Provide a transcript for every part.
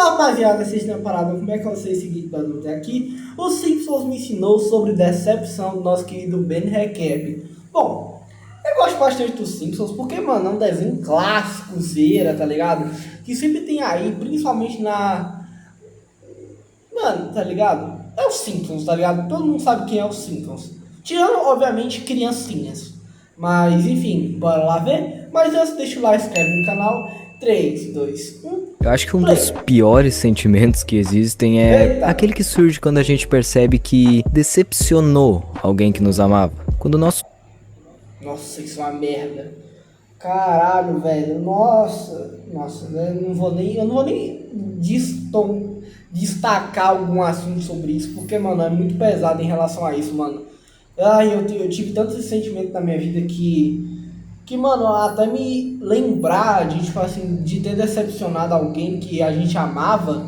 Fala rapaziada, vocês não pararam, como é que vocês seguiram para até aqui? O Simpsons me ensinou sobre decepção do nosso querido Ben Recap. Bom, eu gosto bastante dos Simpsons porque, mano, é um desenho clássico, zera, tá ligado? Que sempre tem aí, principalmente na... Mano, tá ligado? É o Simpsons, tá ligado? Todo mundo sabe quem é o Simpsons. Tirando, obviamente, criancinhas. Mas, enfim, bora lá ver? Mas antes, deixa o like, se inscreve no canal. 3, 2, 1, Eu acho que um play! dos piores sentimentos que existem é Eita! aquele que surge quando a gente percebe que decepcionou alguém que nos amava. Quando o nosso Nossa, isso é uma merda. Caralho, velho. Nossa, né? Eu não vou nem destacar algum assunto sobre isso, porque, mano, é muito pesado em relação a isso, mano. Ai, eu tive tanto esse sentimento na minha vida que, mano, até me lembrar de, tipo assim, de ter decepcionado alguém que a gente amava,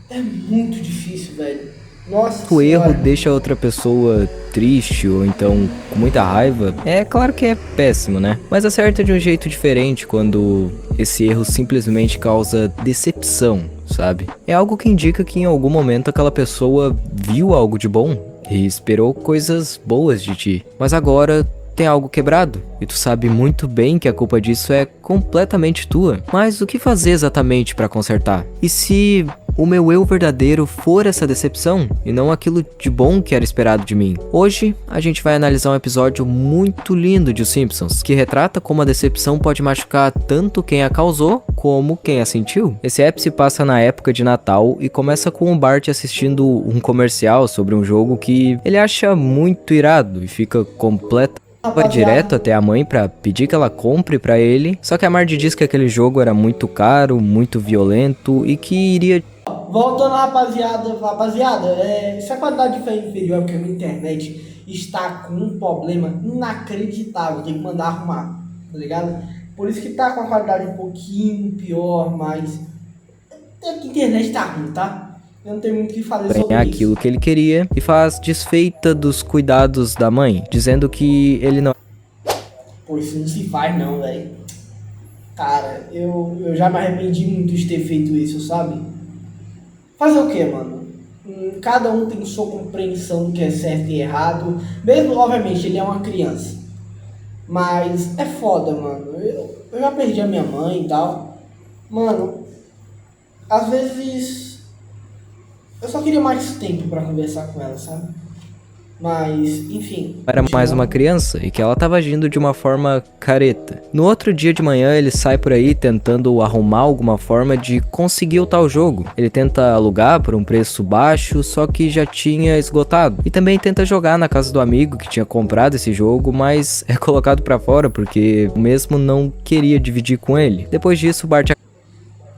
é muito difícil, velho. Nossa erro senhora. deixa outra pessoa triste ou então com muita raiva, é claro que é péssimo, né? Mas acerta de um jeito diferente quando esse erro simplesmente causa decepção, sabe? É algo que indica que em algum momento aquela pessoa viu algo de bom e esperou coisas boas de ti, mas agora tem algo quebrado, e tu sabe muito bem que a culpa disso é completamente tua. Mas o que fazer exatamente para consertar? E se o meu eu verdadeiro for essa decepção e não aquilo de bom que era esperado de mim? Hoje a gente vai analisar um episódio muito lindo de Os Simpsons, que retrata como a decepção pode machucar tanto quem a causou como quem a sentiu. Esse app se passa na época de Natal e começa com o Bart assistindo um comercial sobre um jogo que ele acha muito irado e fica completamente... Vai direto Rapaziada. até a mãe pra pedir que ela compre pra ele, só que a Marge diz que aquele jogo era muito caro, muito violento e que iria... Voltando, rapaziada, se a qualidade for inferior é porque a minha internet está com um problema inacreditável, tem que mandar arrumar, tá ligado? Por isso que tá com a qualidade um pouquinho pior, mas é que a internet tá ruim, tá? Eu não tenho muito o que fazer sobre ganhar aquilo isso. que ele queria e faz desfeita dos cuidados da mãe, dizendo que ele não Pô, isso não se faz não, velho. Cara, eu já me arrependi muito de ter feito isso, sabe? Fazer o que, mano? Cada um tem sua compreensão do que é certo e errado. Mesmo, obviamente, ele é uma criança. Mas é foda, mano. Eu já perdi a minha mãe e tal. Mano, às vezes eu só queria mais tempo pra conversar com ela, sabe? Mas, enfim, era mais uma continuando. criança e que ela estava agindo de uma forma careta. No outro dia de manhã, ele sai por aí tentando arrumar alguma forma de conseguir o tal jogo. Ele tenta alugar por um preço baixo, só que já tinha esgotado. E também tenta jogar na casa do amigo que tinha comprado esse jogo, mas é colocado pra fora porque o mesmo não queria dividir com ele. Depois disso, o Bart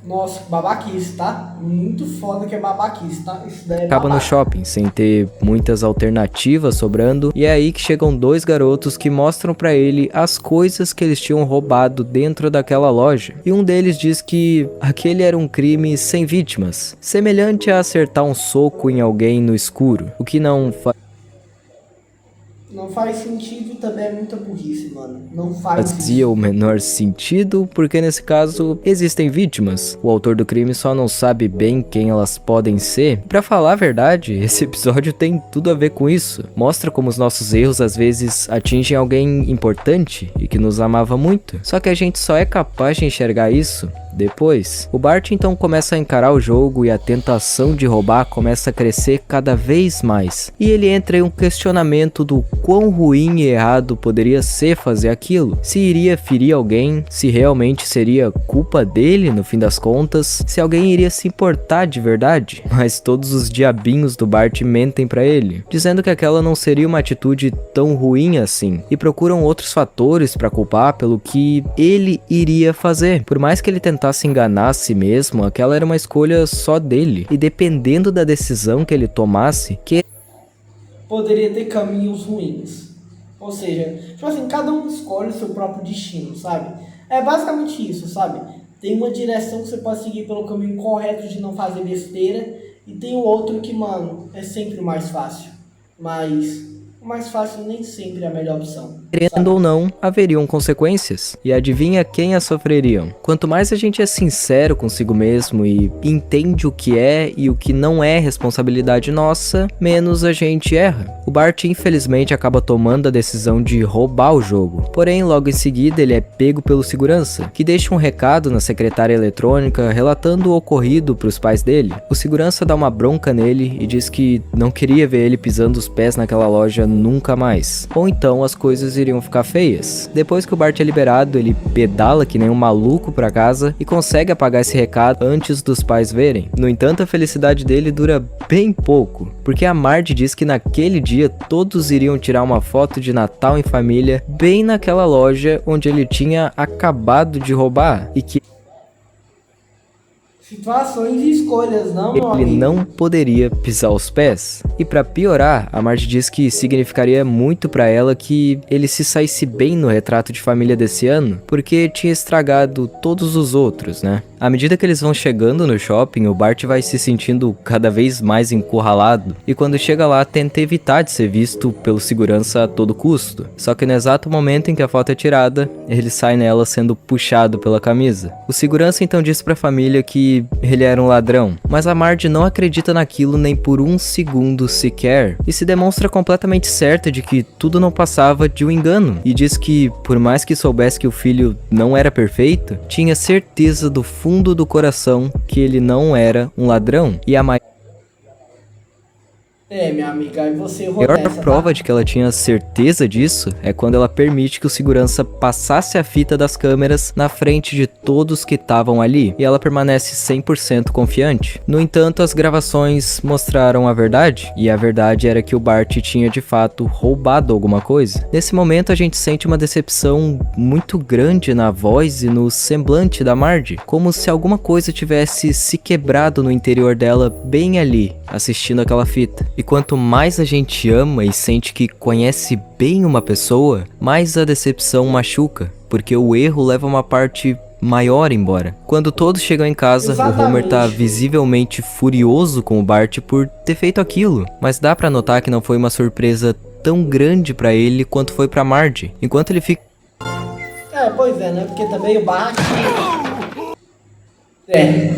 Nossa, babaquice, tá? Muito foda que é babaquice, tá? Isso daí é acaba no babaca. shopping, sem ter muitas alternativas sobrando, e é aí que chegam dois garotos que mostram pra ele as coisas que eles tinham roubado dentro daquela loja. E um deles diz que aquele era um crime sem vítimas, semelhante a acertar um soco em alguém no escuro, o que não Não faz sentido, também é muita burrice, mano. Não faz fazia isso. o menor sentido, porque nesse caso existem vítimas. O autor do crime só não sabe bem quem elas podem ser. Pra falar a verdade, esse episódio tem tudo a ver com isso. Mostra como os nossos erros às vezes atingem alguém importante e que nos amava muito. Só que a gente só é capaz de enxergar isso depois. O Bart então começa a encarar o jogo e a tentação de roubar começa a crescer cada vez mais. E ele entra em um questionamento do quão ruim e errado poderia ser fazer aquilo. Se iria ferir alguém, se realmente seria culpa dele no fim das contas, se alguém iria se importar de verdade. Mas todos os diabinhos do Bart mentem pra ele, dizendo que aquela não seria uma atitude tão ruim assim, e procuram outros fatores pra culpar pelo que ele iria fazer. Por mais que ele tentasse enganar a si mesmo, aquela era uma escolha só dele, e dependendo da decisão que ele tomasse, que Poderia ter caminhos ruins. Ou seja, tipo assim, cada um escolhe o seu próprio destino, sabe? É basicamente isso, sabe? Tem uma direção que você pode seguir pelo caminho correto de não fazer besteira, e tem o outro que, mano, é sempre o mais fácil. Mas o mais fácil nem sempre é a melhor opção, Querendo sabe? ou não, haveriam consequências. E adivinha quem as sofreriam? Quanto mais a gente é sincero consigo mesmo e entende o que é e o que não é responsabilidade nossa, menos a gente erra. O Bart infelizmente acaba tomando a decisão de roubar o jogo. Porém, logo em seguida ele é pego pelo segurança, que deixa um recado na secretária eletrônica relatando o ocorrido para os pais dele. O segurança dá uma bronca nele e diz que não queria ver ele pisando os pés naquela loja nunca mais. Ou então as coisas iriam ficar feias. Depois que o Bart é liberado, ele pedala que nem um maluco pra casa e consegue apagar esse recado antes dos pais verem. No entanto, a felicidade dele dura bem pouco, porque a Marge diz que naquele dia todos iriam tirar uma foto de Natal em família bem naquela loja onde ele tinha acabado de roubar e que Situações e escolhas, não, meu ele amigo? não poderia pisar os pés. E pra piorar, a Marge diz que significaria muito pra ela que ele se saísse bem no retrato de família desse ano, porque tinha estragado todos os outros, né? À medida que eles vão chegando no shopping, o Bart vai se sentindo cada vez mais encurralado, e quando chega lá tenta evitar de ser visto pelo segurança a todo custo. Só que no exato momento em que a foto é tirada, ele sai nela sendo puxado pela camisa. O segurança então diz pra família que ele era um ladrão, mas a Marge não acredita naquilo nem por um segundo sequer, e se demonstra completamente certa de que tudo não passava de um engano, e diz que, por mais que soubesse que o filho não era perfeito, tinha certeza do fundo do coração que ele não era um ladrão, e a Minha amiga, aí você errou maior nessa, prova tá? de que ela tinha certeza disso é quando ela permite que o segurança passasse a fita das câmeras na frente de todos que estavam ali, e ela permanece 100% confiante. No entanto, as gravações mostraram a verdade, e a verdade era que o Bart tinha de fato roubado alguma coisa. Nesse momento a gente sente uma decepção muito grande na voz e no semblante da Marge, como se alguma coisa tivesse se quebrado no interior dela bem ali, assistindo aquela fita. E quanto mais a gente ama e sente que conhece bem uma pessoa, mais a decepção machuca, porque o erro leva uma parte maior embora. Quando todos chegam em casa, o Homer tá Exatamente. visivelmente furioso com o Bart por ter feito aquilo, mas dá pra notar que não foi uma surpresa tão grande pra ele quanto foi pra Marge. Enquanto ele fica Pois é, né? Porque também o Bart... É,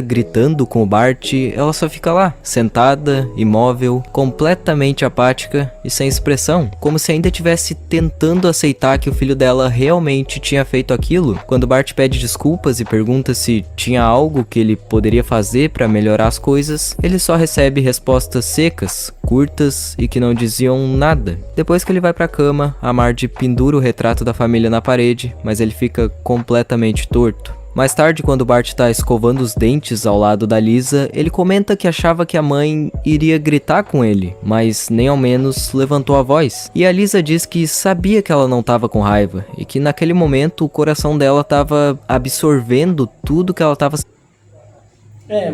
gritando com o Bart, ela só fica lá, sentada, imóvel, completamente apática e sem expressão, como se ainda estivesse tentando aceitar que o filho dela realmente tinha feito aquilo. Quando Bart pede desculpas e pergunta se tinha algo que ele poderia fazer para melhorar as coisas, ele só recebe respostas secas, curtas e que não diziam nada. Depois que ele vai pra cama, a Marge pendura o retrato da família na parede, mas ele fica completamente torto. Mais tarde, quando Bart tá escovando os dentes ao lado da Lisa, ele comenta que achava que a mãe iria gritar com ele, mas nem ao menos levantou a voz. E a Lisa diz que sabia que ela não tava com raiva, e que naquele momento o coração dela tava absorvendo tudo que ela tava...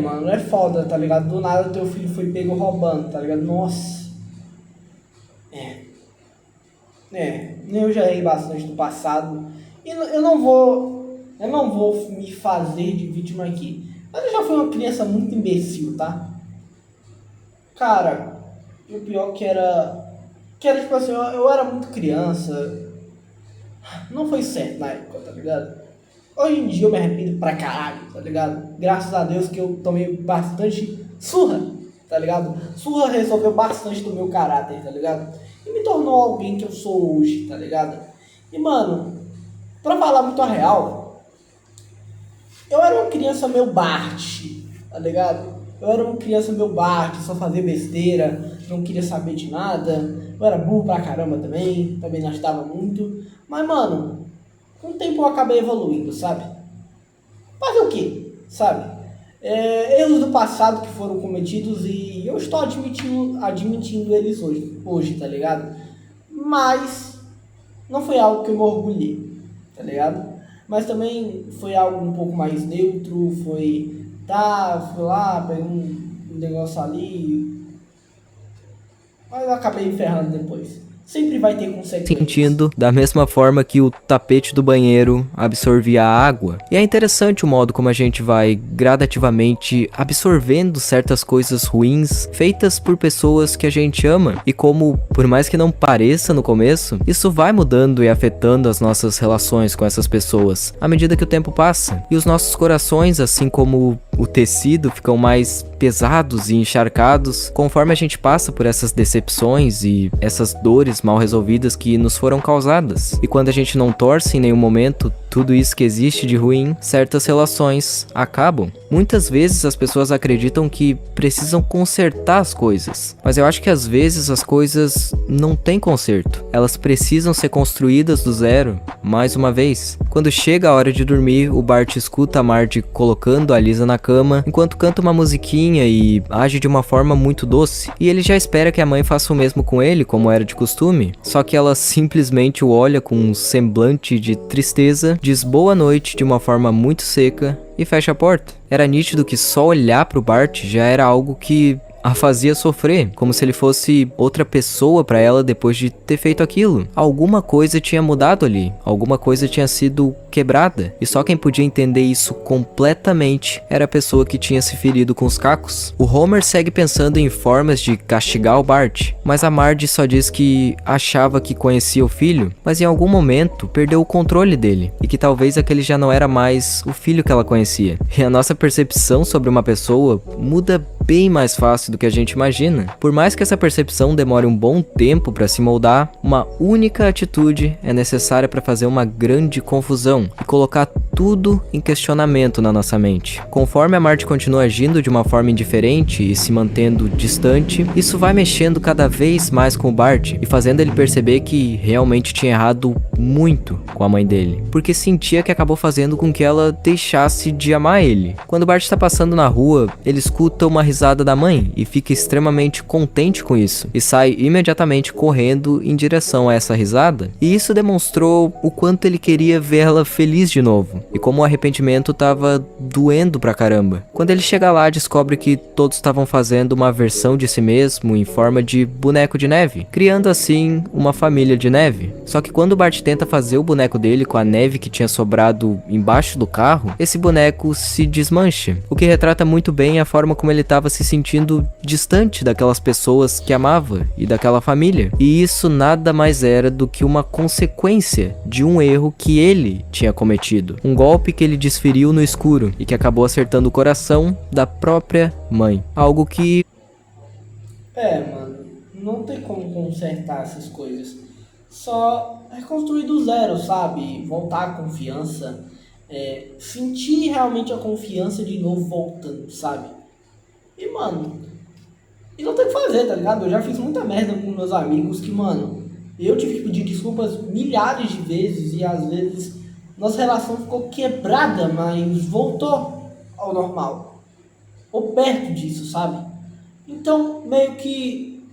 mano, é foda, tá ligado? Do nada teu filho foi pego roubando, tá ligado? Nossa. Eu já errei bastante no passado. E eu não vou me fazer de vítima aqui. Mas eu já fui uma criança muito imbecil, tá? Cara, e o pior que era tipo assim, eu era muito criança. Não foi certo na época, tá ligado? Hoje em dia eu me arrependo pra caralho, tá ligado? Graças a Deus que eu tomei bastante surra, tá ligado? Surra resolveu bastante do meu caráter, tá ligado? E me tornou alguém que eu sou hoje, tá ligado? E mano, pra falar muito a real, eu era uma criança meio Bart, tá ligado? Eu era uma criança meio Bart, só fazia besteira, não queria saber de nada. Eu era burro pra caramba também não ajudava muito. Mas mano, com o tempo eu acabei evoluindo, sabe? Fazer o quê? Sabe? Erros do passado que foram cometidos e eu estou admitindo eles hoje, tá ligado? Mas não foi algo que eu me orgulhei, tá ligado? Mas também foi algo um pouco mais neutro, fui lá, peguei um negócio ali, mas eu acabei me ferrando depois. sempre vai ter consequências. Sentindo da mesma forma que o tapete do banheiro absorvia a água. E é interessante o modo como a gente vai gradativamente absorvendo certas coisas ruins feitas por pessoas que a gente ama, e como, por mais que não pareça no começo, isso vai mudando e afetando as nossas relações com essas pessoas à medida que o tempo passa. E os nossos corações, assim como o tecido, ficam mais pesados e encharcados conforme a gente passa por essas decepções e essas dores mal resolvidas que nos foram causadas. E quando a gente não torce em nenhum momento tudo isso que existe de ruim, certas relações acabam. Muitas vezes as pessoas acreditam que precisam consertar as coisas, mas eu acho que às vezes as coisas não têm conserto. Elas precisam ser construídas do zero, mais uma vez. Quando chega a hora de dormir, o Bart escuta a Marge colocando a Lisa na cama, enquanto canta uma musiquinha e age de uma forma muito doce. E ele já espera que a mãe faça o mesmo com ele, como era de costume. Só que ela simplesmente o olha com um semblante de tristeza, diz boa noite de uma forma muito seca e fecha a porta. Era nítido que só olhar pro Bart já era algo que a fazia sofrer, como se ele fosse outra pessoa pra ela depois de ter feito aquilo. Alguma coisa tinha mudado ali, alguma coisa tinha sido quebrada, e só quem podia entender isso completamente era a pessoa que tinha se ferido com os cacos. O Homer segue pensando em formas de castigar o Bart, mas a Marge só diz que achava que conhecia o filho, mas em algum momento perdeu o controle dele, e que talvez aquele já não era mais o filho que ela conhecia. E a nossa percepção sobre uma pessoa muda bem mais fácil do que a gente imagina. Por mais que essa percepção demore um bom tempo para se moldar, uma única atitude é necessária para fazer uma grande confusão e colocar tudo em questionamento na nossa mente. Conforme a Marge continua agindo de uma forma indiferente e se mantendo distante, isso vai mexendo cada vez mais com o Bart e fazendo ele perceber que realmente tinha errado muito com a mãe dele, porque sentia que acabou fazendo com que ela deixasse de amar ele. Quando o Bart está passando na rua, ele escuta uma risada da mãe e fica extremamente contente com isso, e sai imediatamente correndo em direção a essa risada, e isso demonstrou o quanto ele queria vê-la feliz de novo, e como o arrependimento tava doendo pra caramba. Quando ele chega lá, descobre que todos estavam fazendo uma versão de si mesmo em forma de boneco de neve, criando assim uma família de neve. Só que quando o Bart tenta fazer o boneco dele com a neve que tinha sobrado embaixo do carro, esse boneco se desmancha, o que retrata muito bem a forma como ele estava se sentindo distante daquelas pessoas que amava e daquela família. E isso nada mais era do que uma consequência de um erro que ele tinha cometido, um golpe que ele desferiu no escuro e que acabou acertando o coração da própria mãe. Algo que... Mano, não tem como consertar essas coisas. Só reconstruir do zero, sabe? Voltar à confiança. Sentir realmente a confiança de novo voltando, sabe? E, mano, e não tem o que fazer, tá ligado? Eu já fiz muita merda com meus amigos que, mano, eu tive que pedir desculpas milhares de vezes e às vezes nossa relação ficou quebrada, mas voltou ao normal. Ou perto disso, sabe? Então, meio que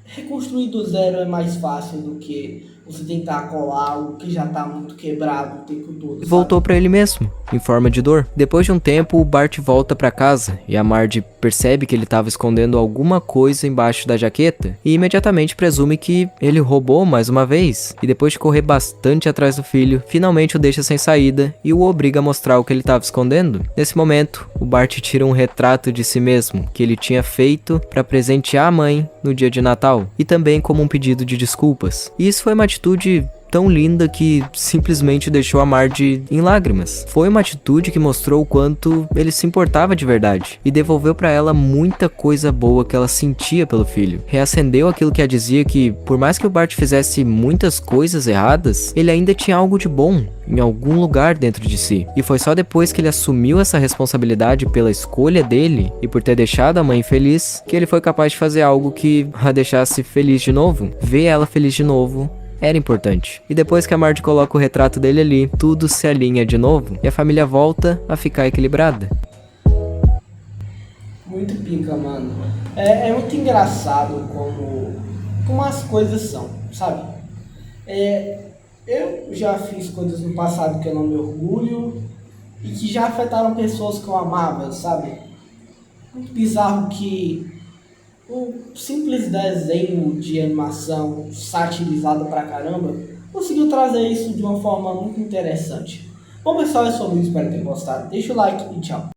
reconstruir do zero é mais fácil do que você tentar colar algo que já tá muito quebrado o tempo todo, sabe? Voltou pra ele mesmo, em forma de dor. Depois de um tempo, o Bart volta pra casa e a Marge percebe que ele estava escondendo alguma coisa embaixo da jaqueta e imediatamente presume que ele roubou mais uma vez. E depois de correr bastante atrás do filho, finalmente o deixa sem saída e o obriga a mostrar o que ele estava escondendo. Nesse momento, o Bart tira um retrato de si mesmo que ele tinha feito para presentear a mãe no dia de Natal e também como um pedido de desculpas. E isso foi uma atitude tão linda que simplesmente deixou a Marge em lágrimas. Foi uma atitude que mostrou o quanto ele se importava de verdade e devolveu pra ela muita coisa boa que ela sentia pelo filho. Reacendeu aquilo que a dizia que, por mais que o Bart fizesse muitas coisas erradas, ele ainda tinha algo de bom em algum lugar dentro de si. E foi só depois que ele assumiu essa responsabilidade pela escolha dele e por ter deixado a mãe feliz, que ele foi capaz de fazer algo que a deixasse feliz de novo. Ver ela feliz de novo era importante. E depois que a Marge coloca o retrato dele ali, tudo se alinha de novo e a família volta a ficar equilibrada. Muito pica, mano. É muito engraçado como as coisas são, sabe? Eu já fiz coisas no passado que eu não me orgulho e que já afetaram pessoas que eu amava, sabe? Muito bizarro que um simples desenho de animação satirizado pra caramba, conseguiu trazer isso de uma forma muito interessante. Bom pessoal, é sobre isso, espero que tenham gostado. Deixa o like e tchau.